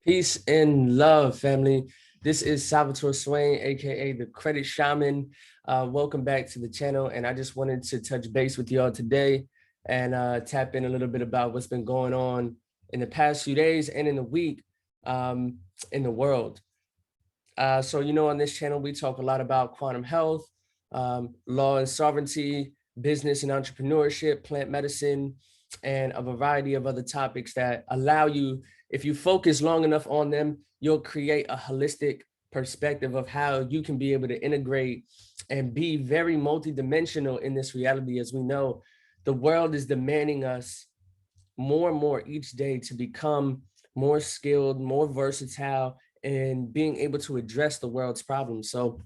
Peace and love, family. This is Salvador Swain, aka the Credit Shaman. Welcome back to the channel, and I just wanted to touch base with y'all today and tap in a little bit about what's been going on in the past few days and in the week in the world. On this channel, we talk a lot about quantum health, law and sovereignty, business and entrepreneurship, plant medicine, and a variety of other topics that allow you, if you focus long enough on them, you'll create a holistic perspective of how you can be able to integrate and be very multidimensional in this reality. As we know, the world is demanding us more and more each day to become more skilled, more versatile, and being able to address the world's problems. So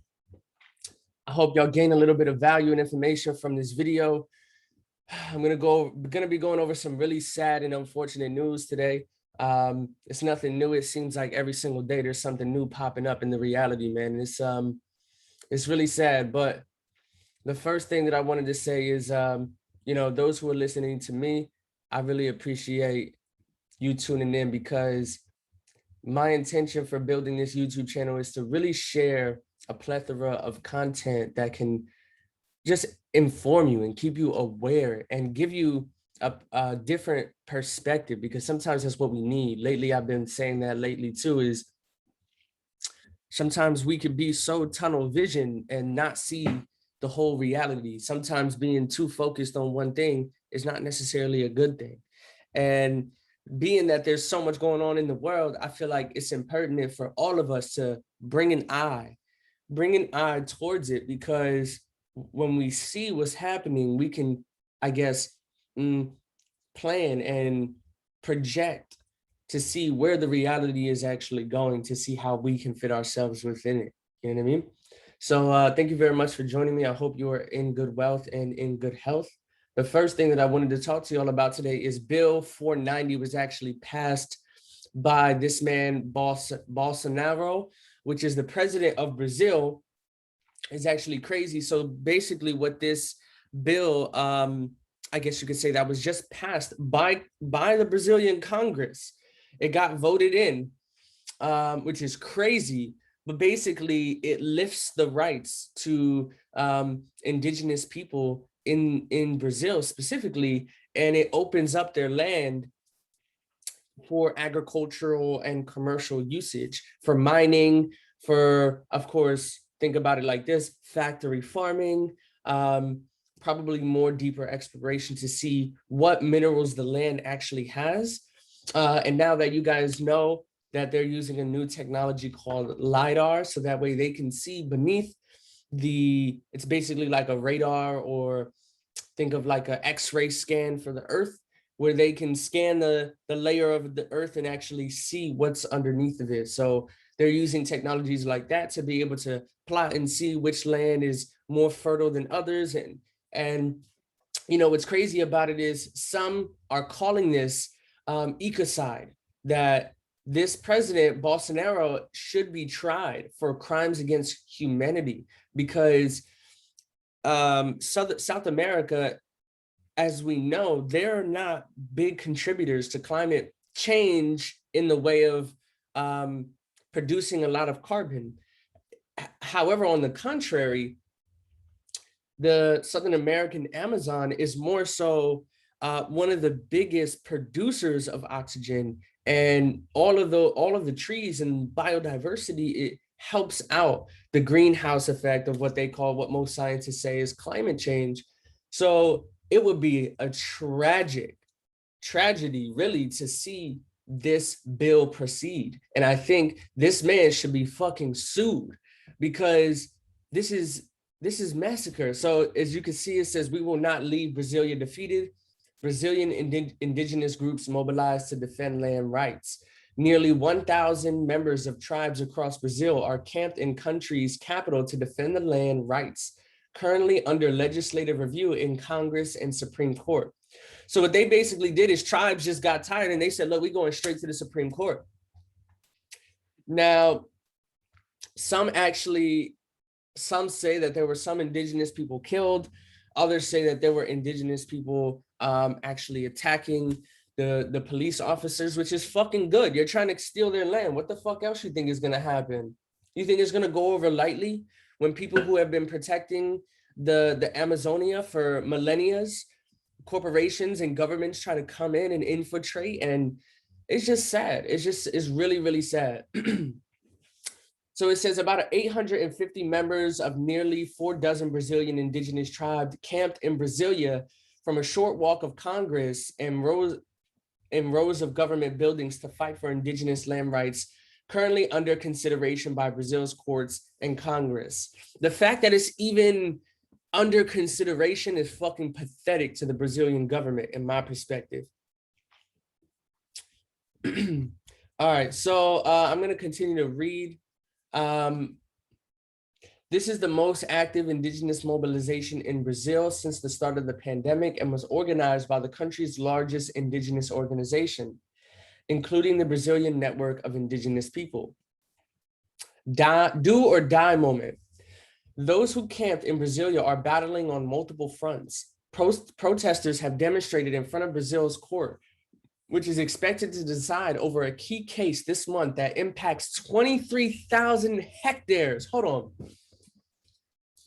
I hope y'all gain a little bit of value and information from this video. I'm gonna be going over some really sad and unfortunate news today. It's nothing new. It seems like every single day there's something new popping up in the reality, man. It's really sad. But the first thing that I wanted to say is, those who are listening to me, I really appreciate you tuning in, because my intention for building this YouTube channel is to really share a plethora of content that can just inform you and keep you aware and give you a different perspective, because sometimes that's what we need. Lately, I've been saying that lately too, is sometimes we could be so tunnel vision and not see the whole reality. Sometimes being too focused on one thing is not necessarily a good thing. And being that there's so much going on in the world, I feel like it's impertinent for all of us to bring an eye towards it, because when we see what's happening, we can, I guess, plan and project to see where the reality is actually going, to see how we can fit ourselves within it. You know what I mean? So thank you very much for joining me. I hope you are in good wealth and in good health. The first thing that I wanted to talk to you all about today is Bill 490 was actually passed by this man, Bolsonaro, which is the president of Brazil. Is actually crazy. So basically what this bill, I guess you could say, that was just passed by the Brazilian Congress. It got voted in, which is crazy. But basically, it lifts the rights to indigenous people in Brazil specifically, and it opens up their land for agricultural and commercial usage, for mining, for, of course, think about it like this: factory farming, probably more deeper exploration to see what minerals the land actually has. And now that you guys know that they're using a new technology called LiDAR, so that way they can see beneath it's basically like a radar, or think of like an X-ray scan for the Earth, where they can scan the layer of the Earth and actually see what's underneath of it. So they're using technologies like that to be able to plot and see which land is more fertile than others. And what's crazy about it is some are calling this ecocide, that this president, Bolsonaro, should be tried for crimes against humanity, because South America, as we know, they're not big contributors to climate change in the way of producing a lot of carbon. However, on the contrary, the Southern American Amazon is more so one of the biggest producers of oxygen, and all of the trees and biodiversity, it helps out the greenhouse effect of what most scientists say is climate change. So it would be a tragedy, really, to see this bill proceed. And I think this man should be fucking sued, because this is massacre. So as you can see, it says, "We will not leave Brasilia defeated. Brazilian indigenous groups mobilized to defend land rights. Nearly 1,000 members of tribes across Brazil are camped in country's capital to defend the land rights, currently under legislative review in Congress and Supreme Court." So what they basically did is tribes just got tired and they said, "Look, we're going straight to the Supreme Court." Now, some say that there were some indigenous people killed. Others say that there were indigenous people actually attacking the police officers, which is fucking good. You're trying to steal their land. What the fuck else you think is gonna happen? You think it's gonna go over lightly when people who have been protecting the Amazonia for millennia, corporations and governments try to come in and infiltrate, and it's just sad. It's really, really sad. So it says about 850 members of nearly 4 dozen Brazilian indigenous tribes camped in Brasilia from a short walk of Congress and rows of government buildings to fight for indigenous land rights currently under consideration by Brazil's courts and Congress. The fact that it's even under consideration is fucking pathetic to the Brazilian government, in my perspective. All right, so I'm gonna continue to read. This is the most active indigenous mobilization in Brazil since the start of the pandemic and was organized by the country's largest indigenous organization, including the Brazilian Network of Indigenous People. Do or die moment. Those who camped in Brasilia are battling on multiple fronts. Protesters have demonstrated in front of Brazil's court, which is expected to decide over a key case this month that impacts 23,000 hectares. Hold on.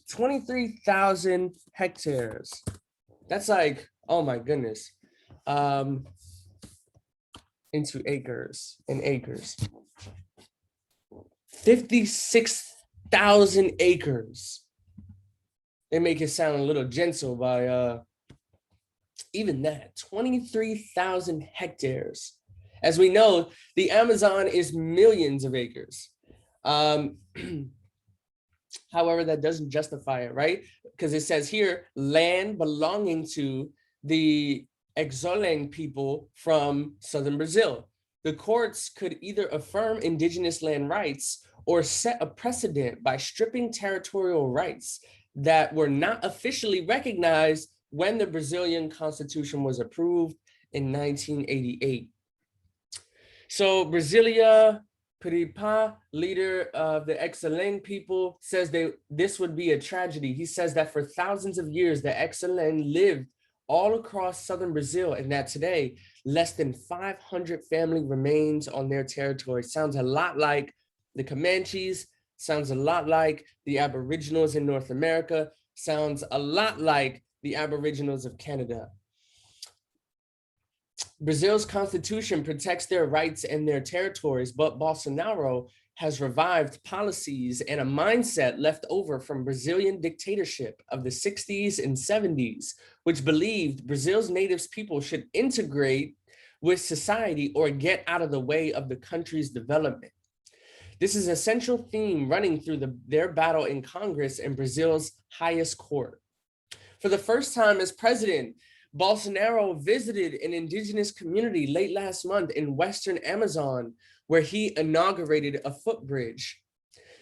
23,000 hectares. That's like, oh my goodness. Into acres and acres. 56,000 acres. They make it sound a little gentle by even that, 23,000 hectares. As we know, the Amazon is millions of acres. However, that doesn't justify it, right? Because it says here, land belonging to the Xoleng people from southern Brazil. The courts could either affirm indigenous land rights or set a precedent by stripping territorial rights that were not officially recognized when the Brazilian Constitution was approved in 1988. So Brasilia Piripa, leader of the Xoleng people, says this would be a tragedy. He says that for thousands of years, the Xoleng lived all across southern Brazil, and that today, less than 500 family remains on their territory. Sounds a lot like the Comanches, sounds a lot like the Aboriginals in North America, sounds a lot like the Aboriginals of Canada. Brazil's constitution protects their rights and their territories, but Bolsonaro has revived policies and a mindset left over from Brazilian dictatorship of the 60s and 70s, which believed Brazil's native people should integrate with society or get out of the way of the country's development. This is a central theme running through their battle in Congress and Brazil's highest court. For the first time as president, Bolsonaro visited an indigenous community late last month in Western Amazon, where he inaugurated a footbridge.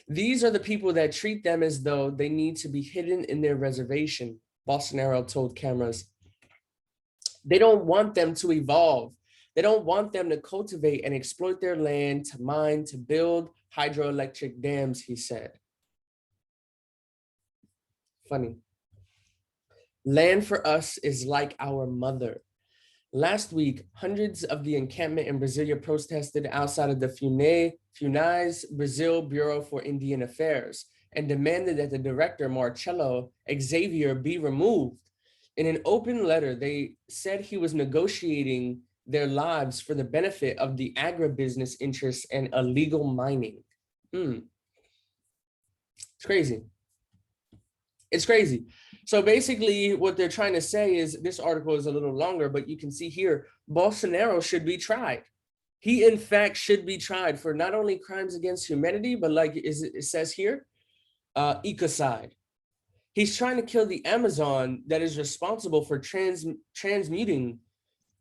These are the people that treat them as though they need to be hidden in their reservation, Bolsonaro told cameras. They don't want them to evolve. They don't want them to cultivate and exploit their land, to mine, to build hydroelectric dams, he said. Funny. Land for us is like our mother. Last week, hundreds of the encampment in Brasilia protested outside of the FUNAI's Brazil Bureau for Indian Affairs and demanded that the director, Marcelo Xavier, be removed. In an open letter, they said he was negotiating their lives for the benefit of the agribusiness interests and illegal mining. It's crazy. It's crazy. So basically what they're trying to say is, this article is a little longer, but you can see here, Bolsonaro should be tried. He in fact should be tried for not only crimes against humanity, but like it says here, ecocide. He's trying to kill the Amazon that is responsible for transmuting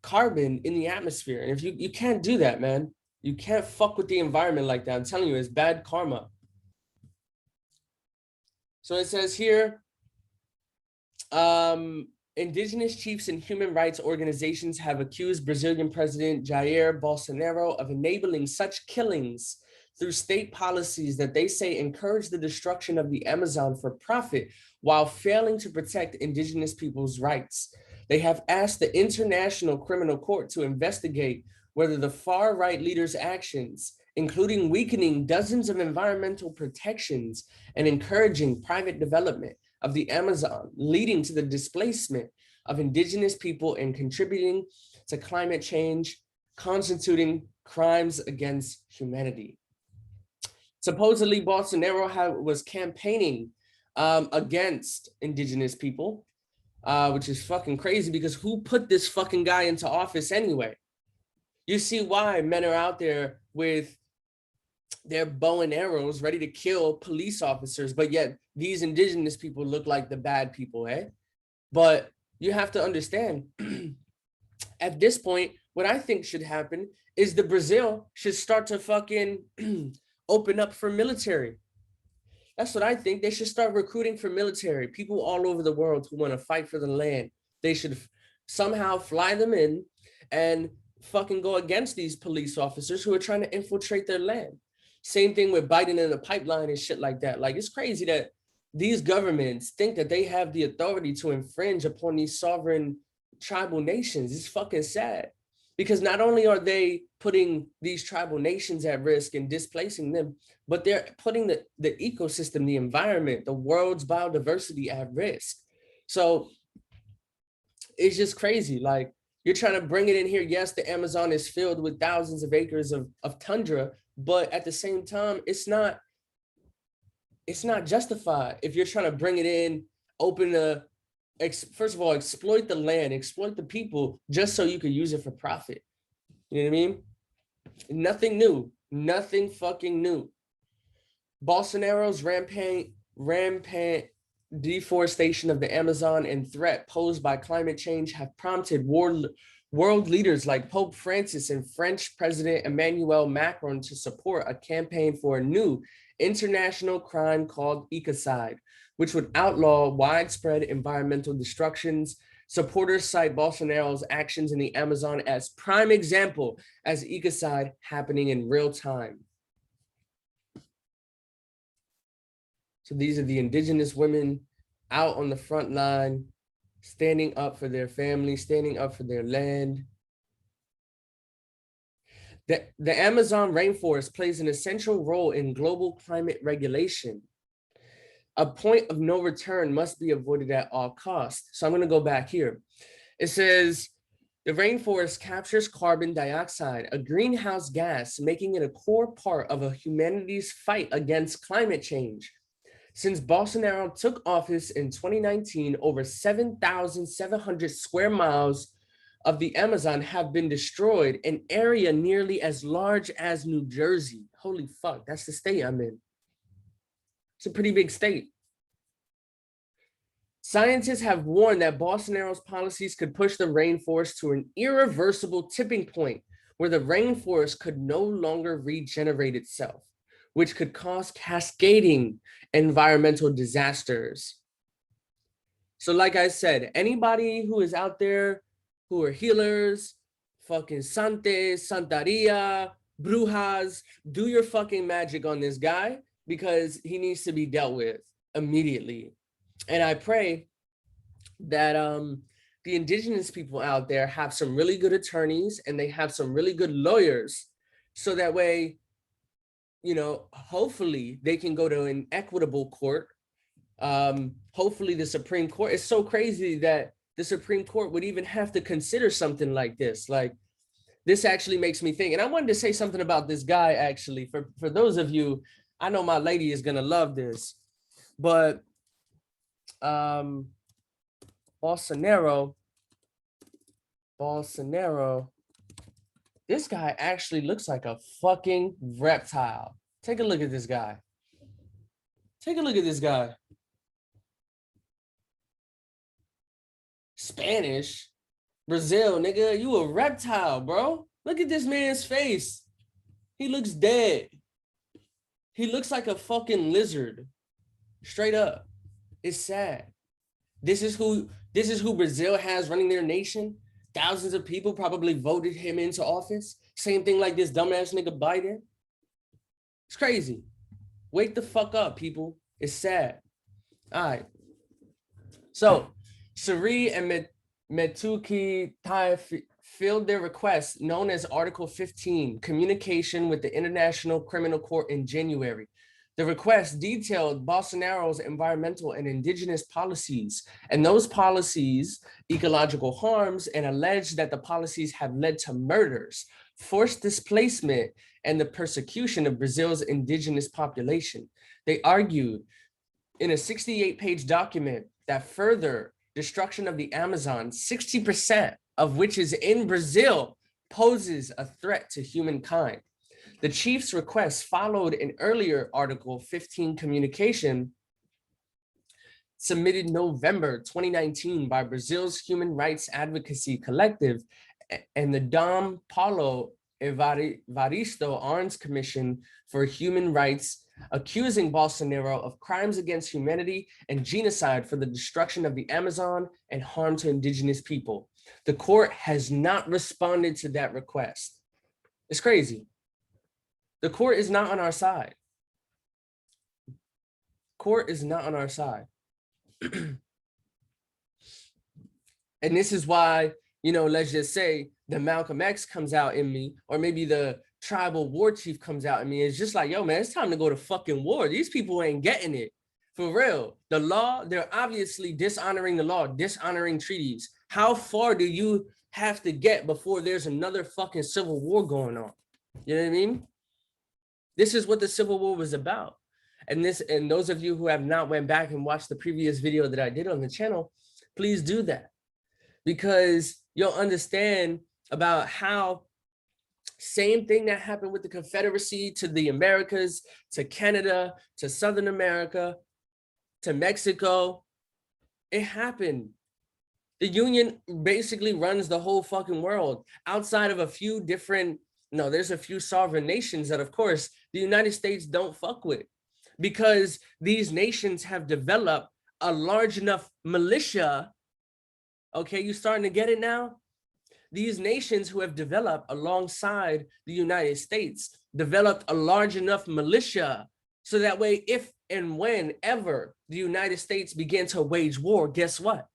carbon in the atmosphere. And if you can't do that, man, you can't fuck with the environment like that. I'm telling you, it's bad karma. So it says here, indigenous chiefs and human rights organizations have accused Brazilian President Jair Bolsonaro of enabling such killings through state policies that they say encourage the destruction of the Amazon for profit while failing to protect indigenous people's rights. They have asked the International Criminal Court to investigate whether the far-right leader's actions, including weakening dozens of environmental protections and encouraging private development of the Amazon, leading to the displacement of indigenous people and contributing to climate change, constituting crimes against humanity. Supposedly, Bolsonaro was campaigning against indigenous people, which is fucking crazy because who put this fucking guy into office anyway? You see why men are out there with their bow and arrows ready to kill police officers, but yet these indigenous people look like the bad people, eh? But you have to understand, at this point, what I think should happen is the Brazil should start to fucking open up for military. That's what I think. They should start recruiting for military. People all over the world who want to fight for the land. They should somehow fly them in and fucking go against these police officers who are trying to infiltrate their land. Same thing with Biden in the pipeline and shit like that. Like, it's crazy that these governments think that they have the authority to infringe upon these sovereign tribal nations. It's fucking sad. Because not only are they putting these tribal nations at risk and displacing them, but they're putting the ecosystem, the environment, the world's biodiversity at risk. So it's just crazy. Like, you're trying to bring it in here. Yes, the Amazon is filled with thousands of acres of tundra, but at the same time, it's not justified. If you're trying to bring it in, first of all, exploit the land, exploit the people, just so you could use it for profit. You know what I mean? Nothing new, nothing fucking new. Bolsonaro's rampant deforestation of the Amazon and threat posed by climate change have prompted world leaders like Pope Francis and French President Emmanuel Macron to support a campaign for a new international crime called Ecocide, which would outlaw widespread environmental destructions. Supporters cite Bolsonaro's actions in the Amazon as prime example as ecocide happening in real time. So these are the indigenous women out on the front line, standing up for their family, standing up for their land. The Amazon rainforest plays an essential role in global climate regulation. A point of no return must be avoided at all costs. So I'm going to go back here. It says, the rainforest captures carbon dioxide, a greenhouse gas, making it a core part of humanity's fight against climate change. Since Bolsonaro took office in 2019, over 7,700 square miles of the Amazon have been destroyed, an area nearly as large as New Jersey. Holy fuck, that's the state I'm in. It's a pretty big state. Scientists have warned that Bolsonaro's policies could push the rainforest to an irreversible tipping point where the rainforest could no longer regenerate itself, which could cause cascading environmental disasters. So like I said, anybody who is out there who are healers, fucking santes, santeria, brujas, do your fucking magic on this guy because he needs to be dealt with immediately. And I pray that the indigenous people out there have some really good attorneys and they have some really good lawyers, so that way, you know, hopefully they can go to an equitable court. Hopefully the Supreme Court. It's so crazy that the Supreme Court would even have to consider something like this. Like, this actually makes me think. And I wanted to say something about this guy, actually, for those of you, I know my lady is gonna love this, but Bolsonaro, this guy actually looks like a fucking reptile. Take a look at this guy. Take a look at this guy. Spanish, Brazil, nigga, you a reptile, bro. Look at this man's face. He looks dead. He looks like a fucking lizard. Straight up. It's sad. This is who Brazil has running their nation. Thousands of people probably voted him into office. Same thing like this dumbass nigga Biden. It's crazy. Wake the fuck up, people. It's sad. All right. So, Sari and Metuki Tai filed their request, known as Article 15, communication with the International Criminal Court in January. The request detailed Bolsonaro's environmental and indigenous policies, and those policies, ecological harms, and alleged that the policies have led to murders, forced displacement, and the persecution of Brazil's indigenous population. They argued in a 68-page document that further destruction of the Amazon, 60% of which is in Brazil, poses a threat to humankind. The chief's request followed an earlier Article 15 communication submitted November 2019 by Brazil's Human Rights Advocacy Collective and the Dom Paulo Evaristo Arns Commission for Human Rights, accusing Bolsonaro of crimes against humanity and genocide for the destruction of the Amazon and harm to indigenous people. The court has not responded to that request. It's crazy. The court is not on our side. Court is not on our side. And this is why, you know, let's just say the Malcolm X comes out in me, or maybe the tribal war chief comes out in me. It's just like, yo, man, it's time to go to fucking war. These people ain't getting it. For real. The law, they're obviously dishonoring the law, dishonoring treaties. How far do you have to get before there's another fucking civil war going on? You know what I mean? This is what the Civil War was about. And those of you who have not went back and watched the previous video that I did on the channel, please do that. Because you'll understand about how same thing that happened with the Confederacy to the Americas, to Canada, to Southern America, to Mexico. It happened. The Union basically runs the whole fucking world outside of a few different, no, there's a few sovereign nations that, of course, the United States don't fuck with, because these nations have developed a large enough militia. Okay, you starting to get it now? These nations who have developed alongside the United States developed a large enough militia so that way, if and whenever the United States began to wage war, guess what?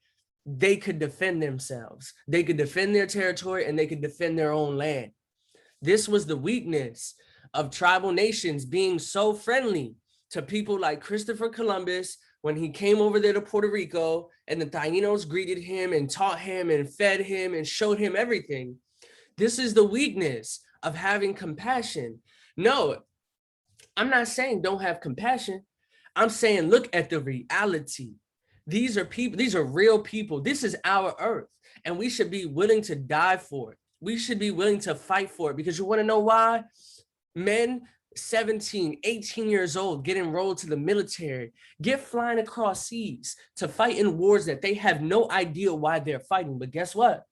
They could defend themselves. They could defend their territory and they could defend their own land. This was the weakness of tribal nations being so friendly to people like Christopher Columbus when he came over there to Puerto Rico, and the Tainos greeted him and taught him and fed him and showed him everything. This is the weakness of having compassion. No, I'm not saying don't have compassion. I'm saying look at the reality. These are people, these are real people. This is our earth, and we should be willing to die for it. We should be willing to fight for it, because you want to know why? Men 17, 18 years old get enrolled to the military, get flying across seas to fight in wars that they have no idea why they're fighting. But guess what?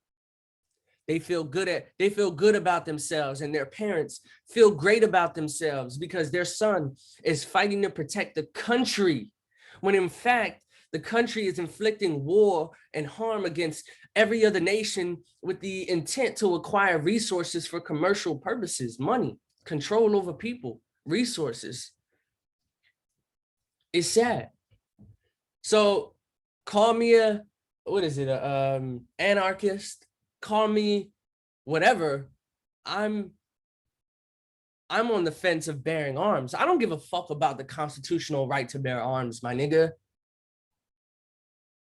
They feel good about themselves, and their parents feel great about themselves because their son is fighting to protect the country, when in fact, the country is inflicting war and harm against every other nation with the intent to acquire resources for commercial purposes, money, control over people, resources. It's sad. So call me a, what is it, anarchist, call me whatever. I'm on the fence of bearing arms. I don't give a fuck about the constitutional right to bear arms, my nigga.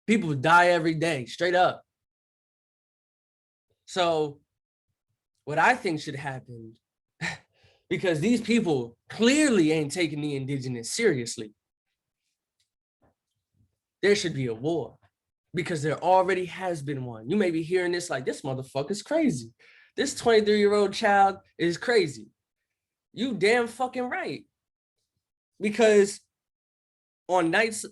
People die every day, straight up. So what I think should happen, because these people clearly ain't taking the indigenous seriously, there should be a war, because there already has been one. You may be hearing this like, this motherfucker's crazy. This 23-year-old child is crazy. You damn fucking right. Because on nights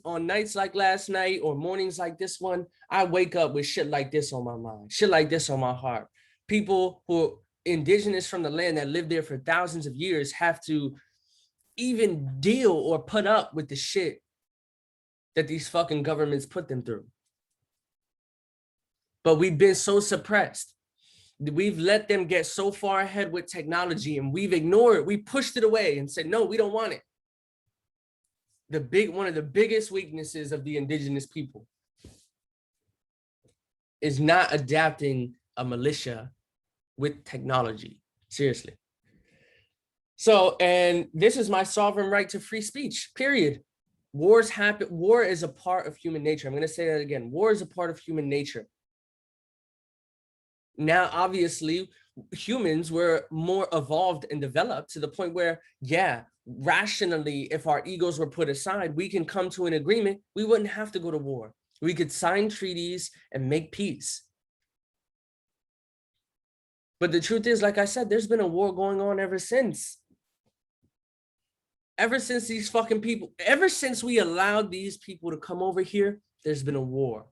like last night or mornings like this one, I wake up with shit like this on my mind, shit like this on my heart. People who are indigenous from the land that lived there for thousands of years have to even deal or put up with the shit that these fucking governments put them through. But we've been so suppressed. We've let them get so far ahead with technology, and we've ignored it. We pushed it away and said, no, we don't want it. One of the biggest weaknesses of the indigenous people is not adapting a militia with technology. Seriously. So, and this is my sovereign right to free speech, period. Wars happen. War is a part of human nature. I'm going to say that again. War is a part of human nature. Now, obviously, humans were more evolved and developed to the point where, yeah, rationally, if our egos were put aside, we can come to an agreement. We wouldn't have to go to war. We could sign treaties and make peace. But the truth is, like I said, there's been a war going on ever since. Ever since these fucking people, ever since we allowed these people to come over here, there's been a war.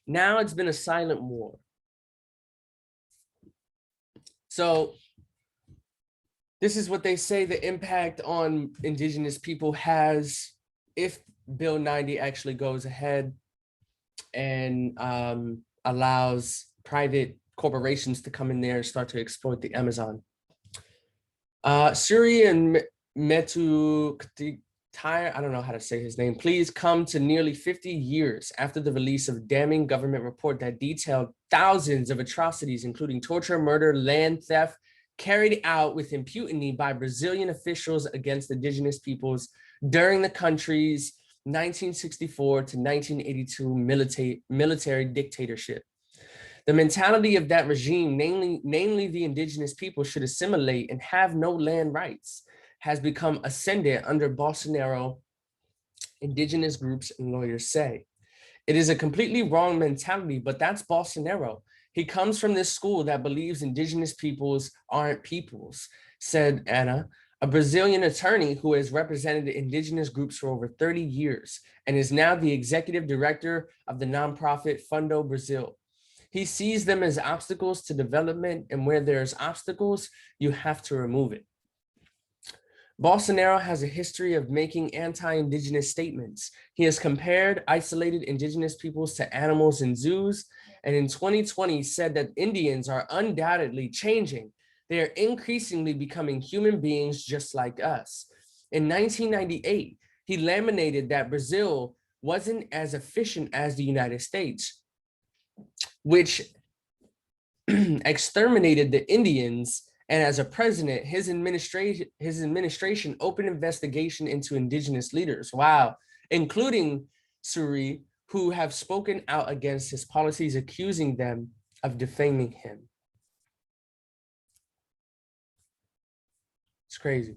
Now it's been a silent war. So this is what they say the impact on indigenous people has if Bill 90 actually goes ahead and allows private corporations to come in there and start to exploit the Amazon. Suri and Metu, I don't know how to say his name, please come to nearly 50 years after the release of a damning government report that detailed thousands of atrocities, including torture, murder, land theft, carried out with impunity by Brazilian officials against indigenous peoples during the country's 1964 to 1982 military dictatorship. The mentality of that regime, namely the indigenous people should assimilate and have no land rights, has become ascendant under Bolsonaro, indigenous groups and lawyers say. It is a completely wrong mentality, but that's Bolsonaro. He comes from this school that believes indigenous peoples aren't peoples, said Ana, a Brazilian attorney who has represented indigenous groups for over 30 years and is now the executive director of the nonprofit Fundo Brazil. He sees them as obstacles to development, and where there's obstacles, you have to remove it. Bolsonaro has a history of making anti-indigenous statements. He has compared isolated indigenous peoples to animals in zoos, and in 2020 said that Indians are undoubtedly changing. They are increasingly becoming human beings just like us. In 1998, he laminated that Brazil wasn't as efficient as the United States, which exterminated the Indians. And as a president, his administration opened investigation into indigenous leaders, wow, including Suri, who have spoken out against his policies, accusing them of defaming him. It's crazy.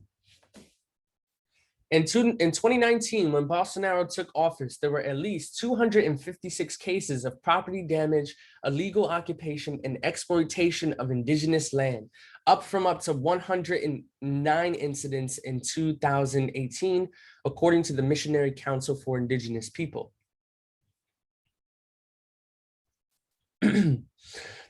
In 2019, when Bolsonaro took office, there were at least 256 cases of property damage, illegal occupation, and exploitation of indigenous land, up to 109 incidents in 2018, according to the Missionary Council for Indigenous People. The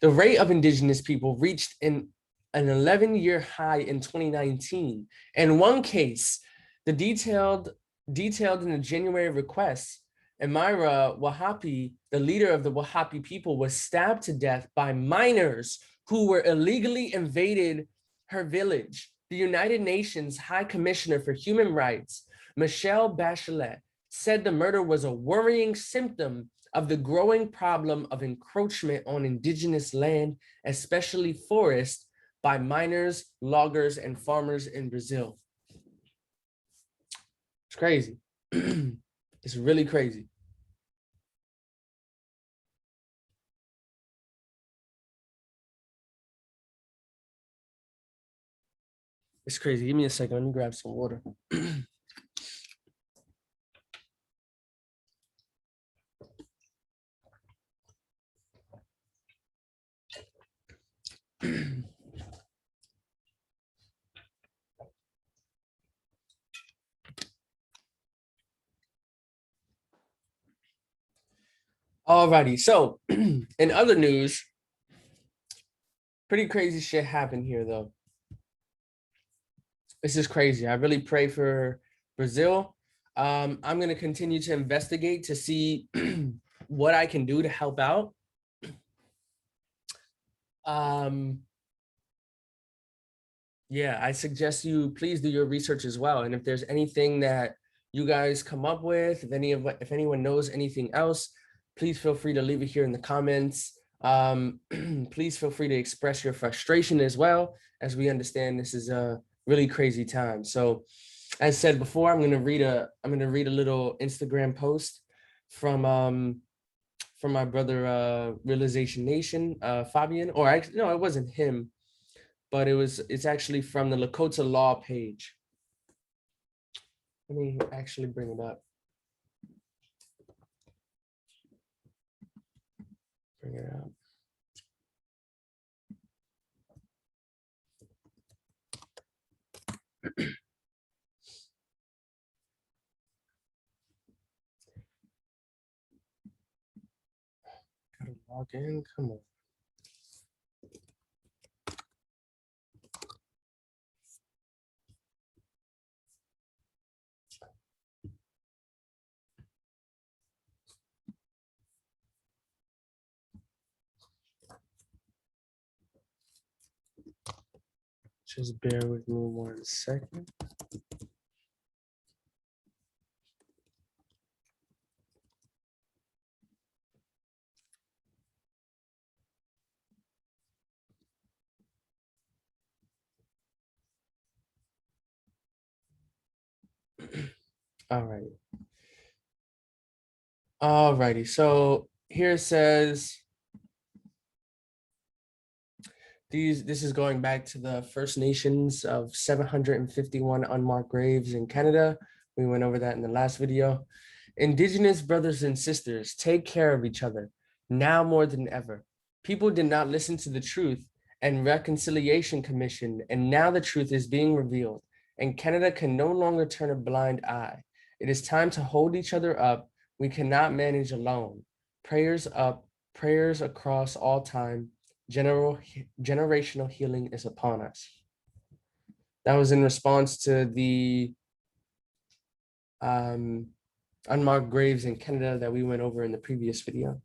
rate of indigenous people reached an 11-year high in 2019. In one case, detailed in the January request, Amira Wahapi, the leader of the Wahapi people, was stabbed to death by minors who were illegally invaded her village. The United Nations High Commissioner for Human Rights, Michelle Bachelet, said the murder was a worrying symptom of the growing problem of encroachment on indigenous land, especially forest, by miners, loggers, and farmers in Brazil. It's crazy. It's really crazy. It's crazy. Give me a second. Let me grab some water. Alrighty, so in other news, pretty crazy shit happened here though. This is crazy. I really pray for Brazil. I'm going to continue to investigate to see what I can do to help out. Yeah, I suggest you please do your research as well. And if there's anything that you guys come up with, if anyone knows anything else, please feel free to leave it here in the comments. Please feel free to express your frustration as well, as we understand this is a really crazy time. So as said before, I'm gonna read a little Instagram post from my brother Realization Nation, Fabian, or actually no, it wasn't him, but it's actually from the Lakota Law page. Let me actually bring it up. Bring it up. Gotta log in, come on. Just bear with me 1 second. All righty. So here it says, this is going back to the First Nations of 751 unmarked graves in Canada. We went over that in the last video. Indigenous brothers and sisters, take care of each other now more than ever. People did not listen to the Truth and Reconciliation Commission, and now the truth is being revealed, and Canada can no longer turn a blind eye. It is time to hold each other up. We cannot manage alone. Prayers up, prayers across all time. Generational healing is upon us. That was in response to the unmarked graves in Canada that we went over in the previous video.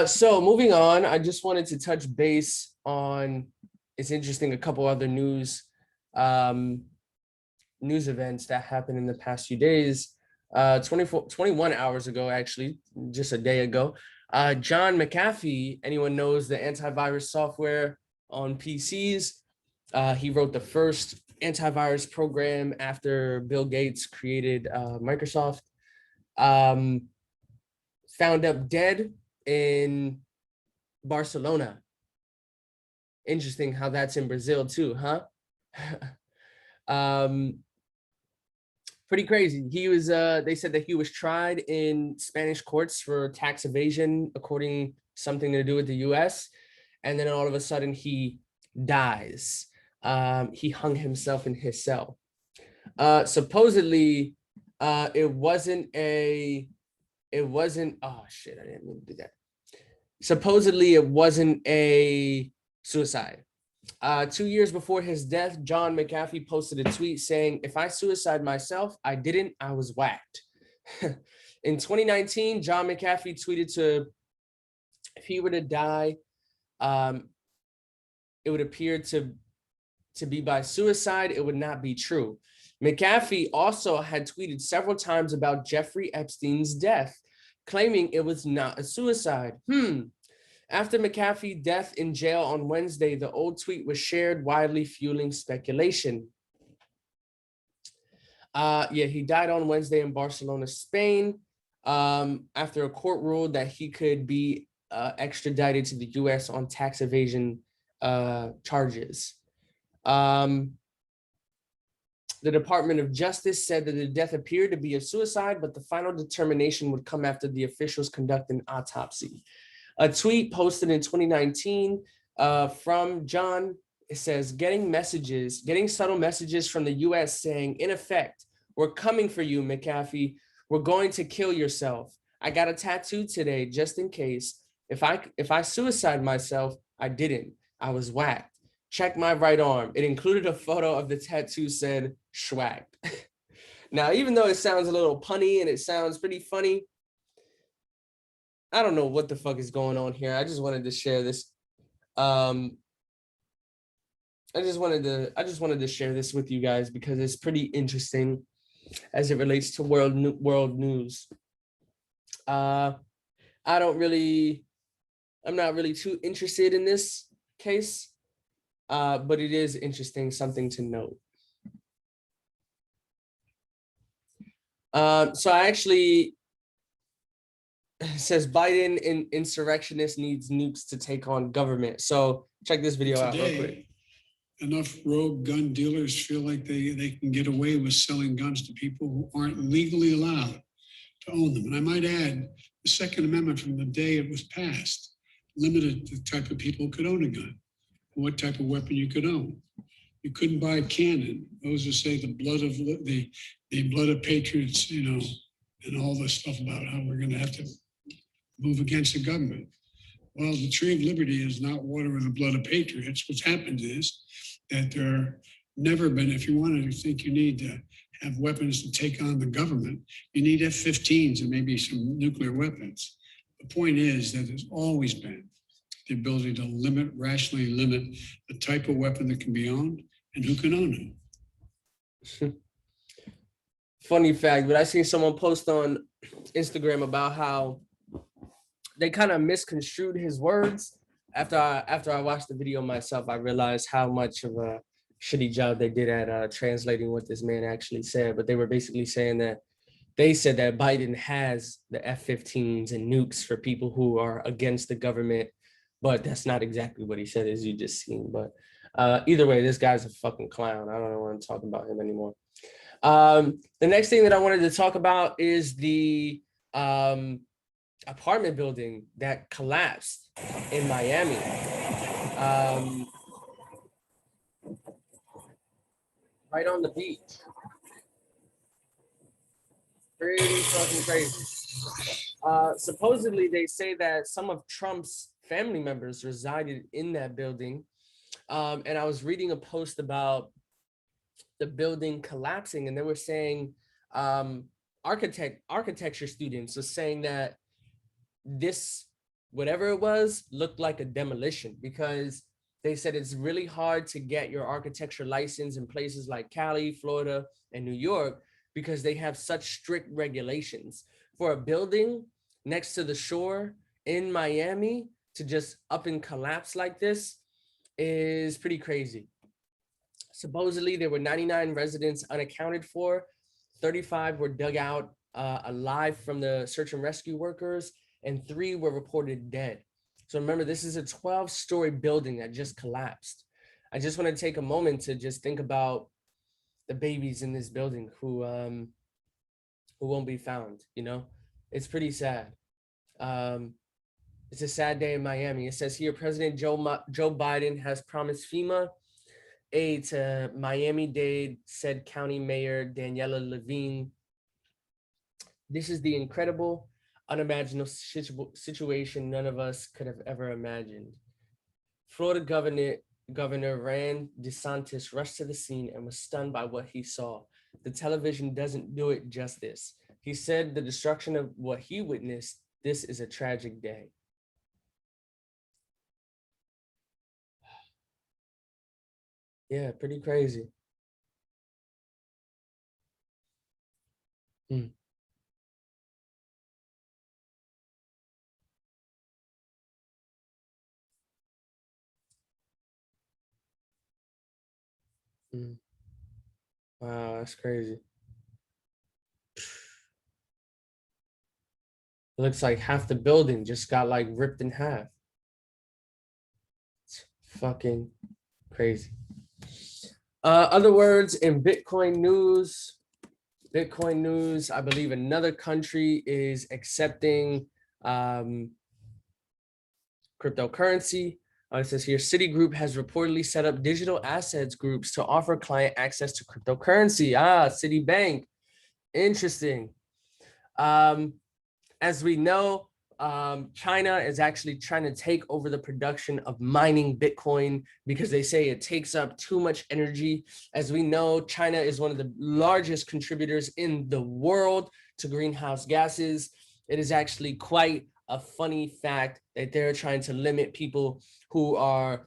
So moving on, I just wanted to touch base on, it's interesting, a couple other news events that happened in the past few days. 21 hours ago, actually, just a day ago, John Mcafee, anyone knows the antivirus software on PCs, he wrote the first antivirus program after Bill Gates created Microsoft, found up dead in Barcelona. Interesting how that's in Brazil too, huh? Pretty crazy. He was, they said that he was tried in Spanish courts for tax evasion, according something to do with the US. And then all of a sudden he dies. He hung himself in his cell. Supposedly, it wasn't, oh shit, I didn't mean to do that. Supposedly it wasn't a suicide. 2 years before his death, John Mcafee posted a tweet saying, "If I suicide myself, I didn't, I was whacked." In 2019, John Mcafee tweeted if he were to die, it would appear to be by suicide. It would not be true. Mcafee also had tweeted several times about Jeffrey Epstein's death, claiming it was not a suicide. After Mcafee's death in jail on Wednesday, the old tweet was shared, widely fueling speculation. He died on Wednesday in Barcelona, Spain, after a court ruled that he could be extradited to the US on tax evasion charges. The Department of Justice said that the death appeared to be a suicide, but the final determination would come after the officials conduct an autopsy. A tweet posted in 2019 from John, it says, getting subtle messages from the US saying, in effect, we're coming for you, Mcafee. We're going to kill yourself. I got a tattoo today, just in case. If I suicide myself, I didn't. I was whacked. Check my right arm. It included a photo of the tattoo said, schwacked. Now, even though it sounds a little punny and it sounds pretty funny, I don't know what the fuck is going on here. I just wanted to share this. I just wanted to share this with you guys because it's pretty interesting. as it relates to world news. I'm not really too interested in this case, but it is interesting, something to note. So I actually, it says Biden insurrectionist needs nukes to take on government. So check this video out real quick. Enough rogue gun dealers feel like they can get away with selling guns to people who aren't legally allowed to own them. And I might add, the Second Amendment from the day it was passed limited the type of people who could own a gun, what type of weapon you could own. You couldn't buy a cannon. Those who say the blood of patriots, you know, and all this stuff about how we're going to have to move against the government. Well, the tree of liberty is not water with the blood of patriots. What's happened is that there never been, if you wanted to think you need to have weapons to take on the government, you need F-15s and maybe some nuclear weapons. The point is that there's always been the ability to rationally limit the type of weapon that can be owned and who can own it. Funny fact, but I seen someone post on Instagram about how they kind of misconstrued his words. After I watched the video myself, I realized how much of a shitty job they did at translating what this man actually said. But they were basically saying that they said that Biden has the F-15s and nukes for people who are against the government, but that's not exactly what he said, as you just seen. But either way, this guy's a fucking clown. I don't know what I'm talking about him anymore. The next thing that I wanted to talk about is the apartment building that collapsed in Miami. Right on the beach. Pretty fucking crazy. Supposedly, they say that some of Trump's family members resided in that building. And I was reading a post about the building collapsing, and they were saying architecture students were saying that this, whatever it was, looked like a demolition, because they said it's really hard to get your architecture license in places like Cali, Florida, and New York, because they have such strict regulations. For a building next to the shore in Miami to just up and collapse like this is pretty crazy. Supposedly, there were 99 residents unaccounted for. 35 were dug out alive from the search and rescue workers, and 3 were reported dead. So remember, this is a 12-story building that just collapsed. I just want to take a moment to just think about the babies in this building who won't be found. You know, it's pretty sad. It's a sad day in Miami. It says here, President Joe Biden has promised FEMA aid to Miami-Dade, said County Mayor Daniela Levine. This is the incredible, unimaginable situation none of us could have ever imagined. Florida Governor Ron DeSantis rushed to the scene and was stunned by what he saw. The television doesn't do it justice. He said the destruction of what he witnessed, this is a tragic day. Yeah, pretty crazy. Wow, that's crazy. It looks like half the building just got like ripped in half. It's fucking crazy. Other words in Bitcoin news, I believe another country is accepting cryptocurrency. It says here, Citigroup has reportedly set up digital assets groups to offer client access to cryptocurrency. Citibank, interesting. As we know, China is actually trying to take over the production of mining Bitcoin because they say it takes up too much energy. As we know, China is one of the largest contributors in the world to greenhouse gases. It is actually quite a funny fact that they're trying to limit people who are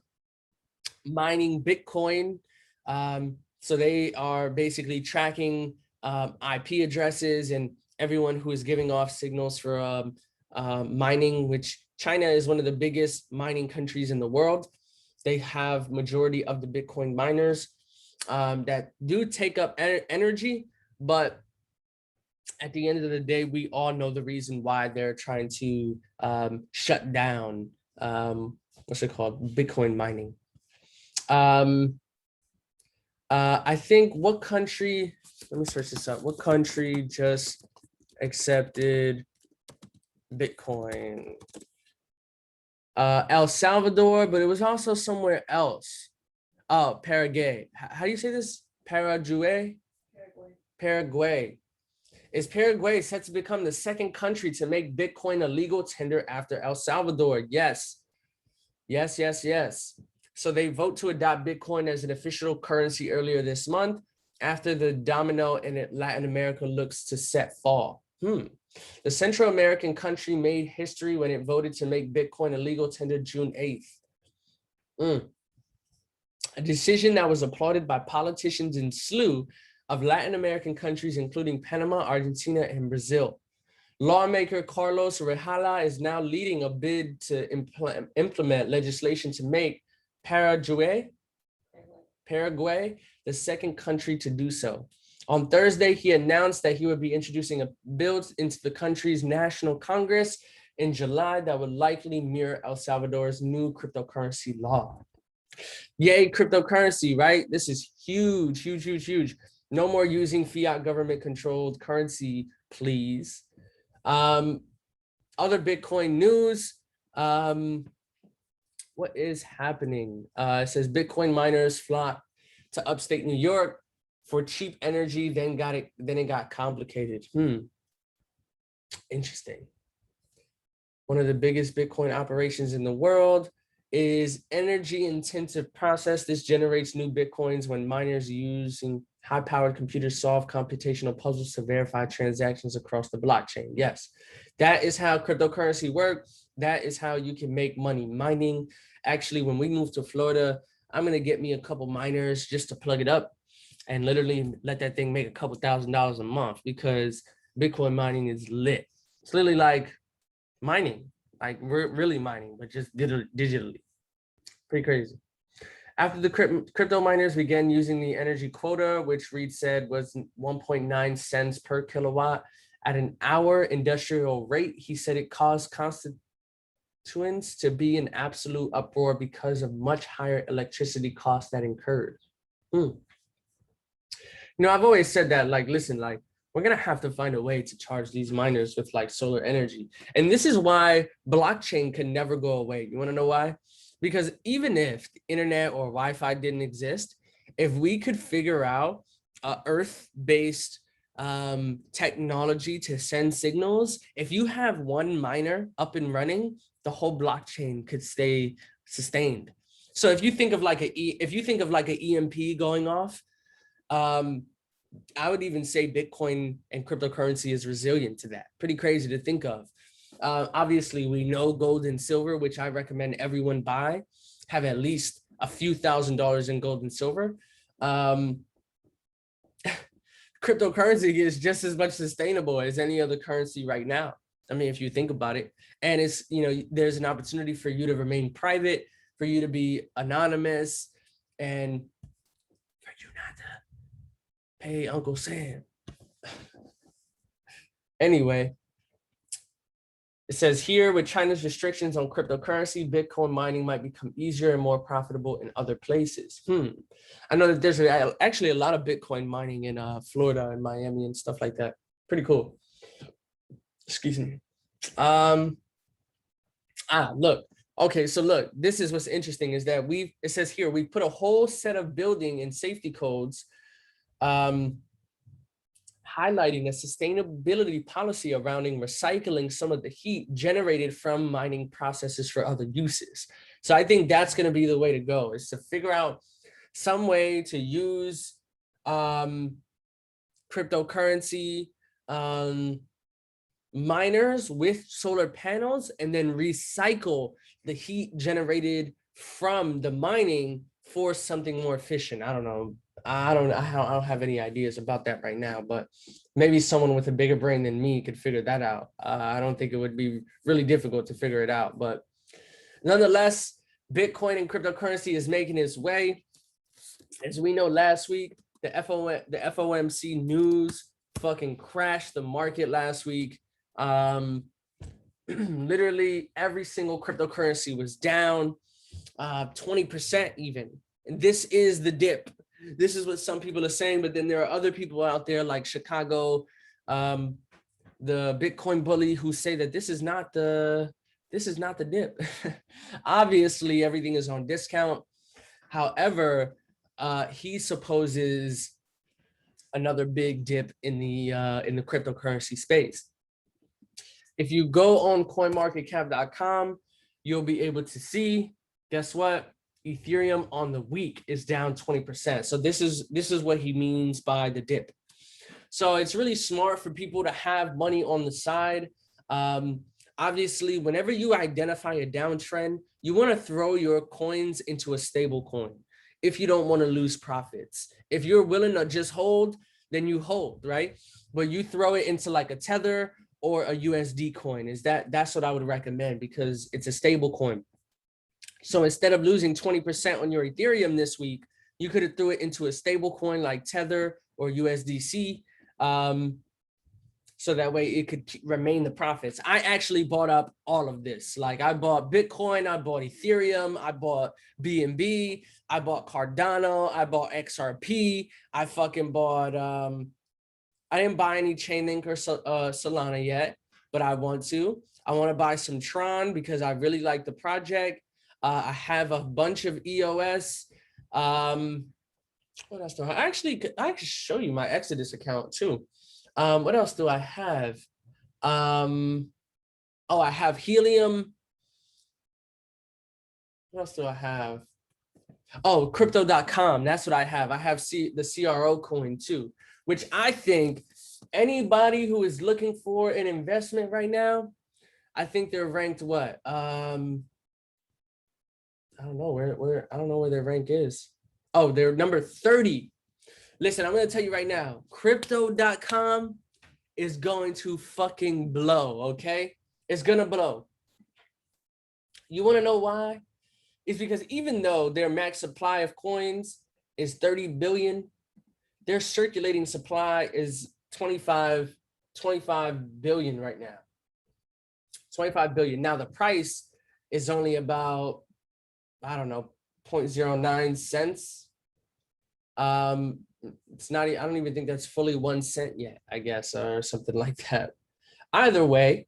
mining Bitcoin. So they are basically tracking IP addresses and everyone who is giving off signals for mining, which China is one of the biggest mining countries in the world. They have majority of the Bitcoin miners that do take up energy, but at the end of the day, we all know the reason why they're trying to shut down, what's it called, Bitcoin mining. I think what country, let me search this up. What country just accepted Bitcoin? El Salvador, but it was also somewhere else. Oh, Paraguay. How do you say this? Paraguay? Paraguay. Is Paraguay set to become the second country to make Bitcoin a legal tender after El Salvador? Yes. Yes, yes, yes. So they vote to adopt Bitcoin as an official currency earlier this month after the domino in Latin America looks to set fall. The Central American country made history when it voted to make Bitcoin a legal tender June 8th. A decision that was applauded by politicians in slew of Latin American countries, including Panama, Argentina, and Brazil. Lawmaker Carlos Rejala is now leading a bid to implement legislation to make Paraguay the second country to do so. On Thursday, he announced that he would be introducing a bill into the country's National Congress in July that would likely mirror El Salvador's new cryptocurrency law. Yay, cryptocurrency, right? This is huge, huge, huge, huge. No more using fiat government-controlled currency, please. Other Bitcoin news. What is happening? It says Bitcoin miners flock to upstate New York for cheap energy, then it got complicated. Interesting. One of the biggest Bitcoin operations in the world is energy-intensive process. This generates new Bitcoins when miners using high-powered computers solve computational puzzles to verify transactions across the blockchain. Yes, that is how cryptocurrency works. That is how you can make money mining. Actually, when we move to Florida, I'm gonna get me a couple miners just to plug it up and literally let that thing make a couple $1,000s a month, because Bitcoin mining is lit. It's literally like mining, like we're really mining, but just digitally. Pretty crazy. After the crypto miners began using the energy quota, which Reed said was 1.9 cents per kilowatt at an hour industrial rate, he said it caused constituents to be in absolute uproar because of much higher electricity costs that incurred. You know, I've always said that, like, listen, like, we're gonna have to find a way to charge these miners with like solar energy. And this is why blockchain can never go away. You wanna know why? Because even if the internet or Wi-Fi didn't exist, if we could figure out Earth-based technology to send signals, if you have one miner up and running, the whole blockchain could stay sustained. So if you think of like an EMP going off, I would even say Bitcoin and cryptocurrency is resilient to that. Pretty crazy to think of. Obviously, we know gold and silver, which I recommend everyone buy, have at least a few $1,000s in gold and silver. Cryptocurrency is just as much sustainable as any other currency right now. I mean, if you think about it, and it's, you know, there's an opportunity for you to remain private, for you to be anonymous, and for you not to pay Uncle Sam. Anyway, it says here, with China's restrictions on cryptocurrency, Bitcoin mining might become easier and more profitable in other places. I know that there's actually a lot of Bitcoin mining in Florida and Miami and stuff like that. Pretty cool. Excuse me. Look. Okay, so look, this is what's interesting is that it says here, we put a whole set of building and safety codes highlighting a sustainability policy around recycling some of the heat generated from mining processes for other uses. So I think that's going to be the way to go, is to figure out some way to use cryptocurrency miners with solar panels and then recycle the heat generated from the mining force something more efficient. I don't know. I don't have any ideas about that right now, but maybe someone with a bigger brain than me could figure that out. I don't think it would be really difficult to figure it out, but nonetheless, Bitcoin and cryptocurrency is making its way. As we know, last week, the FOMC news fucking crashed the market last week. Literally every single cryptocurrency was down 20% even. And this is the dip. This is what some people are saying, but then there are other people out there like Chicago, the Bitcoin bully, who say that this is not the dip. Obviously, everything is on discount. However, he supposes another big dip in the cryptocurrency space. If you go on coinmarketcap.com, you'll be able to see, guess what? Ethereum on the week is down 20%. So this is what he means by the dip. So it's really smart for people to have money on the side. Obviously, whenever you identify a downtrend, you want to throw your coins into a stable coin if you don't want to lose profits. If you're willing to just hold, then you hold, right? But you throw it into like a Tether or a USD coin. That's what I would recommend, because it's a stable coin. So instead of losing 20% on your Ethereum this week, you could have threw it into a stable coin like Tether or USDC. So that way it could remain the profits. I actually bought up all of this. Like I bought Bitcoin, I bought Ethereum, I bought BNB, I bought Cardano, I bought XRP, I fucking bought, I didn't buy any Chainlink or Solana yet, but I want to. I want to buy some Tron because I really like the project. I have a bunch of EOS. What else do I actually show you my Exodus account too. What else do I have? Oh, I have Helium. What else do I have? Oh, crypto.com. That's what I have. I have the CRO coin too, which I think anybody who is looking for an investment right now, I think they're ranked what? I don't know where I don't know where their rank is. Oh, they're number 30. Listen, I'm going to tell you right now, crypto.com is going to fucking blow, okay? It's going to blow. You want to know why? It's because even though their max supply of coins is 30 billion, their circulating supply is 25 billion right now. 25 billion. Now the price is only about, I don't know, 0.09 cents. It's not, I don't even think that's fully 1 cent yet, I guess, or something like that. Either way,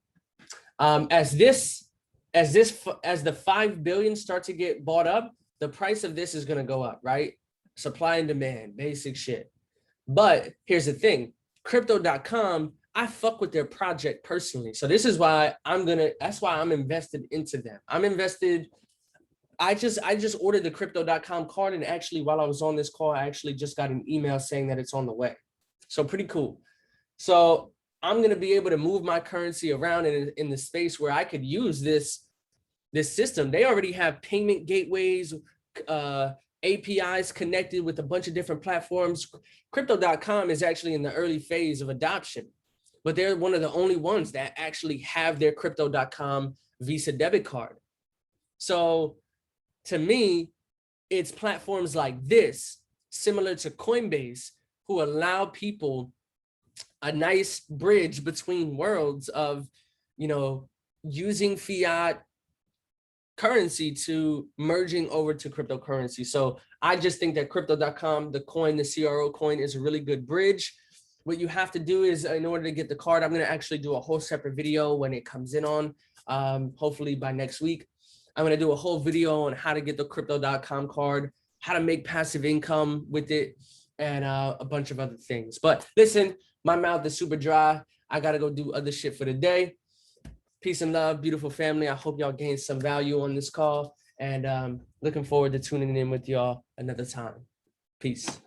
as the 5 billion start to get bought up, the price of this is going to go up, right? Supply and demand, basic shit. But here's the thing, crypto.com, I fuck with their project personally. So this is why that's why I'm invested into them. I'm invested. I just ordered the crypto.com card, and actually while I was on this call, I actually just got an email saying that it's on the way. So pretty cool. So I'm going to be able to move my currency around in the space where I could use this system. They already have payment gateways, APIs connected with a bunch of different platforms. Crypto.com is actually in the early phase of adoption, but they're one of the only ones that actually have their crypto.com Visa debit card. So to me, it's platforms like this, similar to Coinbase, who allow people a nice bridge between worlds of, using fiat currency to merging over to cryptocurrency. So I just think that crypto.com, the CRO coin, is a really good bridge. What you have to do is, in order to get the card, I'm going to actually do a whole separate video when it comes in on, hopefully by next week. I'm going to do a whole video on how to get the crypto.com card, how to make passive income with it, and a bunch of other things. But listen, my mouth is super dry. I got to go do other shit for the day. Peace and love, beautiful family. I hope y'all gained some value on this call, and looking forward to tuning in with y'all another time. Peace.